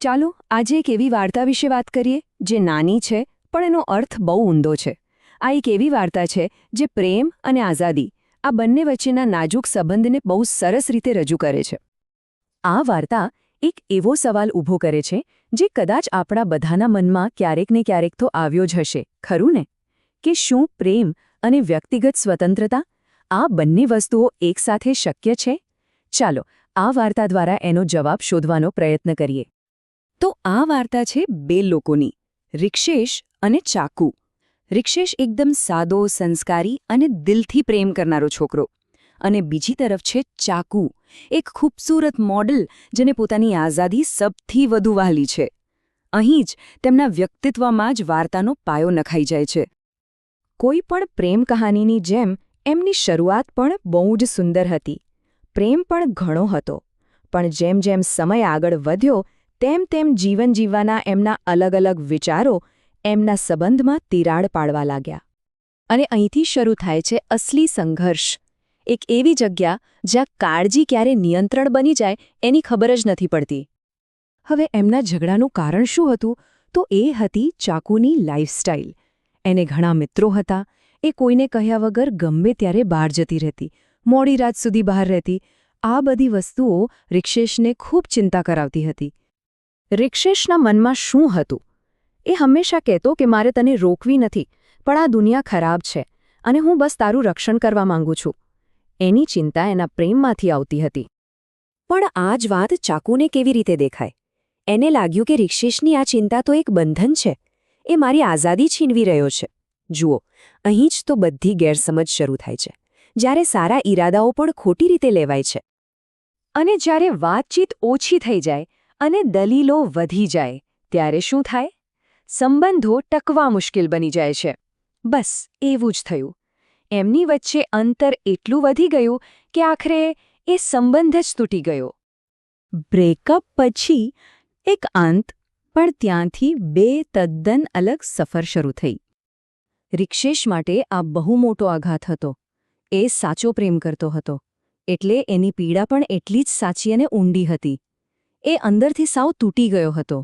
ચાલો આજે એક એવી વાર્તા વિશે વાત કરીએ જે નાની છે પણ એનો અર્થ બહુ ઊંડો છે. આ એક એવી વાર્તા છે જે પ્રેમ અને આઝાદી આ બંને વચ્ચેના નાજુક સંબંધને બહુ સરસ રીતે રજૂ કરે છે. આ વાર્તા એક એવો સવાલ ઊભો કરે છે જે કદાચ આપણા બધાના મનમાં ક્યારેક ને ક્યારેક તો આવ્યો જ હશે, ખરું ને? કે શું પ્રેમ અને વ્યક્તિગત સ્વતંત્રતા આ બંને વસ્તુઓ એકસાથે શક્ય છે? ચાલો આ વાર્તા દ્વારા એનો જવાબ શોધવાનો પ્રયત્ન કરીએ. તો આ વાર્તા છે બે લોકોની, રિક્ષેશ અને ચાકુ. રિક્ષેશ એકદમ સાદો, સંસ્કારી અને દિલથી પ્રેમ કરનારો છોકરો. અને બીજી તરફ છે ચાકુ, એક ખૂબસૂરત મોડલ જેને પોતાની આઝાદી સૌથી વધુ વહાલી છે. અહીં જ તેમના વ્યક્તિત્વમાં જ વાર્તાનો પાયો નખાઈ જાય છે. કોઈ પણ પ્રેમ કહાનીની જેમ એમની શરૂઆત પણ બહુ જ સુંદર હતી. પ્રેમ પણ ઘણો હતો, પણ જેમ જેમ સમય આગળ વધ્યો તેમ તેમ જીવન જીવવાના એમના અલગ અલગ વિચારો એમના સંબંધમાં તિરાડ પાડવા લાગ્યા. અને અહીંથી શરૂ થાય છે અસલી સંઘર્ષ. એક એવી જગ્યા જ્યાં કાળજી ક્યારે નિયંત્રણ બની જાય એની ખબર જ નથી પડતી. હવે એમના ઝઘડાનું કારણ શું હતું? તો એ હતી ચાકુની લાઇફસ્ટાઇલ. એને ઘણા મિત્રો હતા. એ કોઈને કહ્યા વગર ગમે ત્યારે બહાર જતી રહેતી, મોડી રાત સુધી બહાર રહેતી. આ બધી વસ્તુઓ રિક્ષેશને ખૂબ ચિંતા કરાવતી હતી. રિક્ષેશના મનમાં શું હતું? એ હંમેશા કહેતો કે મારે તને રોકવી નથી, પણ આ દુનિયા ખરાબ છે અને હું બસ તારું રક્ષણ કરવા માંગુ છું. એની ચિંતા એના પ્રેમમાંથી આવતી હતી. પણ આ જ વાત ચાકુને કેવી રીતે દેખાય? એને લાગ્યું કે રિક્ષેશની આ ચિંતા તો એક બંધન છે. એ મારી આઝાદી છીનવી રહ્યો છે. જુઓ, અહીં જ તો બધી ગેરસમજ શરૂ થાય છે. જ્યારે સારા ઈરાદાઓ પણ ખોટી રીતે લેવાય છે. અને જ્યારે વાતચીત ઓછી થઈ જાય અને દલીલો વધી જાય ત્યારે શું થાય? સંબંધો ટકવા મુશ્કેલ બની જાય છે. બસ એવું જ થયું. એમની વચ્ચે અંતર એટલું વધી ગયું કે આખરે એ સંબંધ જ તૂટી ગયો. બ્રેકઅપ પછી એક અંત, પણ ત્યાંથી બે તદ્દન અલગ સફર શરૂ થઈ. રિક્ષેશ માટે આ બહુ મોટો આઘાત હતો. એ સાચો પ્રેમ કરતો હતો, એટલે એની પીડા પણ એટલી જ સાચી અને ઊંડી હતી. એ અંદરથી સાવ તૂટી ગયો હતો.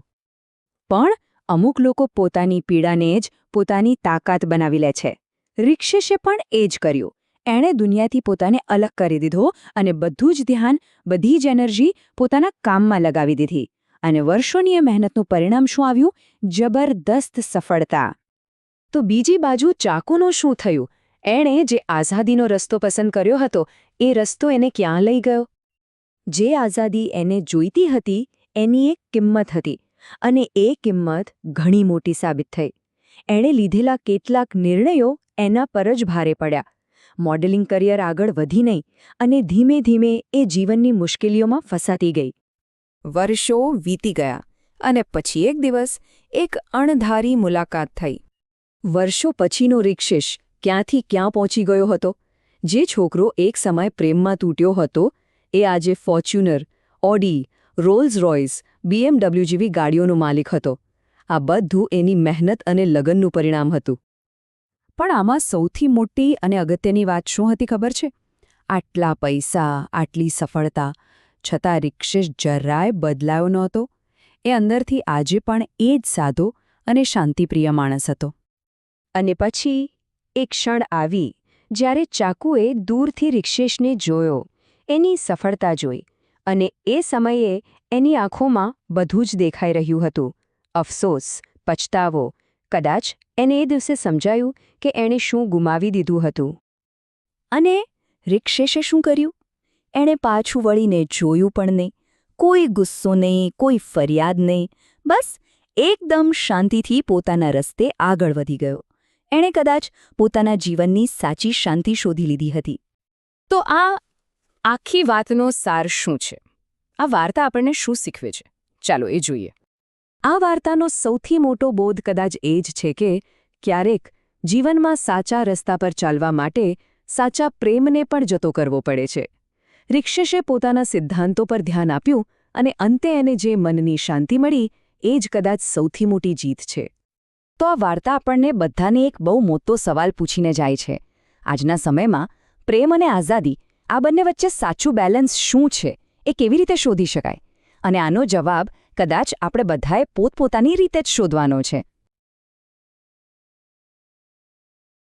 પણ અમુક લોકો પોતાની પીડાને જ પોતાની તાકાત બનાવી લે છે. રિક્ષેશે પણ એ જ કર્યું. એણે દુનિયાથી પોતાને અલગ કરી દીધો અને બધું જ ધ્યાન, બધી જ એનર્જી પોતાના કામમાં લગાવી દીધી. અને વર્ષોની એ મહેનતનું પરિણામ શું આવ્યું? જબરદસ્ત સફળતા. તો બીજી બાજુ ચાકુનું શું થયું? એણે જે આઝાદીનો રસ્તો પસંદ કર્યો હતો એ રસ્તો એને ક્યાં લઈ ગયો? જે આઝાદી એને જોઈતી હતી એની એક કિંમત હતી, અને એ કિંમત ઘણી મોટી સાબિત થઈ. એણે લીધેલા કેટલાક નિર્ણયો એના પર જ ભારે પડ્યા. મોડેલિંગ કરિયર આગળ વધી નહીં અને ધીમે ધીમે એ જીવનની મુશ્કેલીઓમાં ફસાતી ગઈ. વર્ષો વીતી ગયા અને પછી એક દિવસ એક અણધારી મુલાકાત થઈ. વર્ષો પછીનો રિક્ષેશ ક્યાંથી ક્યાં પહોંચી ગયો હતો? જે છોકરો એક સમય પ્રેમમાં તૂટ્યો હતો એ આજે Fortuner, Audi, Rolls Royce, BMW જેવી ગાડીઓનો માલિક હતો. આ બધું એની મહેનત અને લગનનું પરિણામ હતું. પણ આમાં સૌથી મોટી અને અગત્યની વાત શું હતી ખબર છે? આટલા પૈસા, આટલી સફળતા, છતાં રિક્ષેશ જરાય બદલાયો નહોતો. એ અંદરથી આજે પણ એ જ સાદો અને શાંતિપ્રિય માણસ હતો. અને પછી એક ક્ષણ આવી જ્યારે ચાકુએ દૂરથી રિક્ષેશને જોયો, એની સફળતા જોઈ, અને એ સમયે એની આંખોમાં બધું જ દેખાઈ રહ્યું હતું. અફસોસ, પછતાવો. કદાચ એને એ દિવસે સમજાયું કે એણે શું ગુમાવી દીધું હતું. અને રિક્ષેશે શું કર્યું? એણે પાછું વળીને જોયું પણ નહીં. કોઈ ગુસ્સો નહીં, કોઈ ફરિયાદ નહીં. બસ એકદમ શાંતિથી પોતાના રસ્તે આગળ વધી ગયો. એણે કદાચ પોતાના જીવનની સાચી શાંતિ શોધી લીધી હતી. તો આ આખી વાતનો સાર શું છે? આ વાર્તા આપણને શું શીખવે છે? ચાલો એ જોઈએ. આ વાર્તાનો સૌથી મોટો બોધ કદાચ એ જ છે કે ક્યારેક જીવનમાં સાચા રસ્તા પર ચાલવા માટે સાચા પ્રેમને પણ જતો કરવો પડે છે. રિક્ષેશે પોતાના સિદ્ધાંતો પર ધ્યાન આપ્યું અને અંતે એને જે મનની શાંતિ મળી એ જ કદાચ સૌથી મોટી જીત છે. તો આ વાર્તા આપણને બધાને એક બહુ મોટો સવાલ પૂછીને જાય છે. આજના સમયમાં પ્રેમ અને આઝાદી આ બંને વચ્ચે સાચું બેલેન્સ શું છે? એ કેવી રીતે શોધી શકાય? અને આનો જવાબ કદાચ આપણે બધાએ પોતપોતાની રીતે જ શોધવાનો છે.